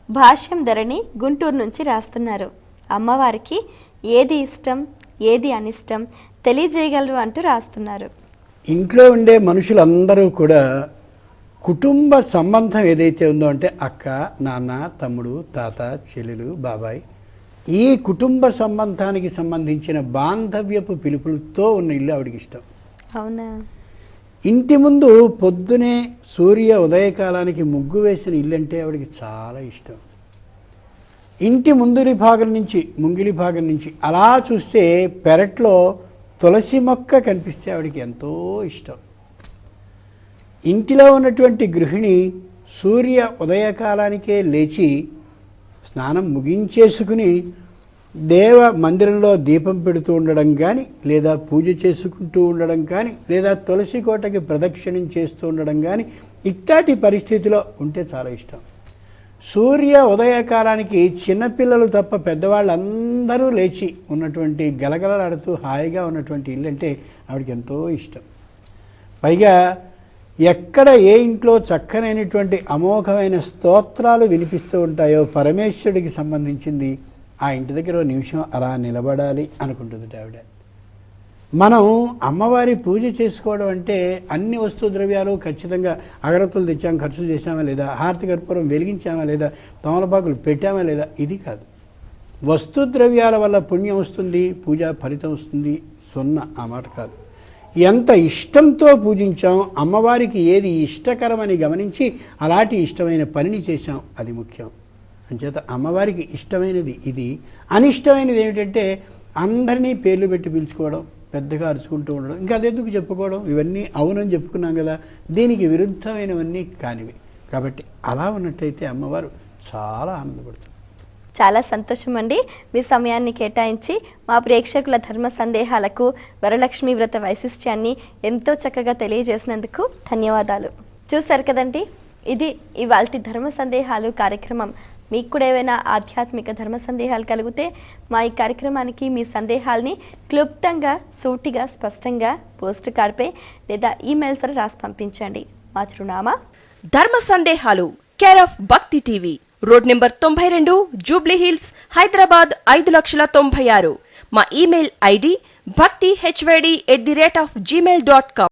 భాష్యం ధరణి గుంటూరు నుంచి రాస్తున్నారు. అమ్మవారికి ఏది ఇష్టం ఏది అనిష్టం తెలియజేయగలరు అంటూ రాస్తున్నారు. ఇంట్లో ఉండే మనుషులందరూ కూడా కుటుంబ సంబంధం ఏదైతే ఉందో అంటే అక్క, నాన్న, తమ్ముడు, తాత, చెల్లెలు, బాబాయ్, ఈ కుటుంబ సంబంధానికి సంబంధించిన బాంధవ్యపు పిలుపులతో ఉన్న ఇల్లు ఆవిడకి ఇష్టం. అవునా? ఇంటి ముందు పొద్దునే సూర్య ఉదయకాలానికి ముగ్గు వేసిన ఇల్లు అంటే ఆవిడకి చాలా ఇష్టం. ఇంటి ముంగిలి భాగం నుంచి అలా చూస్తే పెరట్లో తులసి మొక్క కనిపిస్తే ఆవిడకి ఎంతో ఇష్టం. ఇంటిలో ఉన్నటువంటి గృహిణి సూర్య ఉదయకాలానికే లేచి స్నానం ముగించేసుకుని దేవ మందిరంలో దీపం పెడుతూ ఉండడం కానీ, లేదా పూజ చేసుకుంటూ ఉండడం కానీ, లేదా తులసి కోటకి ప్రదక్షిణం చేస్తూ ఉండడం కానీ, ఇట్లాంటి పరిస్థితిలో ఉంటే చాలా ఇష్టం. సూర్య ఉదయకాలానికి చిన్నపిల్లలు తప్ప పెద్దవాళ్ళందరూ లేచి ఉన్నటువంటి గలగలలాడుతూ హాయిగా ఉన్నటువంటి ఇల్లు అంటే ఆవిడకి ఎంతో ఇష్టం. పైగా ఎక్కడ ఏ ఇంట్లో చక్కనైనటువంటి అమోఘమైన స్తోత్రాలు వినిపిస్తూ ఉంటాయో పరమేశ్వరుడికి సంబంధించింది, ఆ ఇంటి దగ్గర నిమిషం అలా నిలబడాలి అనుకుంటుంది ఆవిడ. మనం అమ్మవారి పూజ చేసుకోవడం అంటే అన్ని వస్తు ద్రవ్యాలు ఖచ్చితంగా అగరత్తులు తెచ్చాం, ఖర్చు చేసామా లేదా, హారతి కర్పూరం వెలిగించామా లేదా, తమలపాకులు పెట్టామా లేదా, ఇది కాదు. వస్తు ద్రవ్యాల వల్ల పుణ్యం వస్తుంది, పూజా ఫలితం వస్తుంది, సున్నా ఆ మాట కాదు. ఎంత ఇష్టంతో పూజించాం, అమ్మవారికి ఏది ఇష్టకరమని గమనించి అలాంటి ఇష్టమైన పనిని చేశాం, అది ముఖ్యం. అంచేత అమ్మవారికి ఇష్టమైనది ఇది. అనిష్టమైనది ఏమిటంటే అందరినీ పేర్లు పెట్టి పిలుచుకోవడం, పెద్దగా అరుచుకుంటూ ఉండడం, ఇంకా అదెందుకు చెప్పుకోవడం, ఇవన్నీ అవునని చెప్పుకున్నాం కదా, దీనికి విరుద్ధమైనవన్నీ కానివి. కాబట్టి అలా ఉన్నట్టయితే అమ్మవారు చాలా ఆనందపడుతుంది. చాలా సంతోషం అండి, మీ సమయాన్ని కేటాయించి మా ప్రేక్షకుల ధర్మ సందేహాలకు వరలక్ష్మి వ్రత వైశిష్ట్యాన్ని ఎంతో చక్కగా తెలియజేసినందుకు ధన్యవాదాలు. చూశారు కదండి, ఇది ఇవాల్టి ధర్మ సందేహాలు కార్యక్రమం. మీకు కూడా ఏవైనా ఆధ్యాత్మిక ధర్మ సందేహాలు కలిగితే మా ఈ కార్యక్రమానికి మీ సందేహాల్ని క్లుప్తంగా, సూటిగా, స్పష్టంగా పోస్ట్ కార్డ్పై లేదా ఈమెయిల్ ద్వారా రాసి పంపించండి. మా చిరునామా ధర్మ సందేహాలు, కేర్ ఆఫ్ భక్తి TV, road number 92, Jubilee hills, Hyderabad 5,96,000. మా ఈమెయిల్ ఐడి bhaktihyd@gmail.com.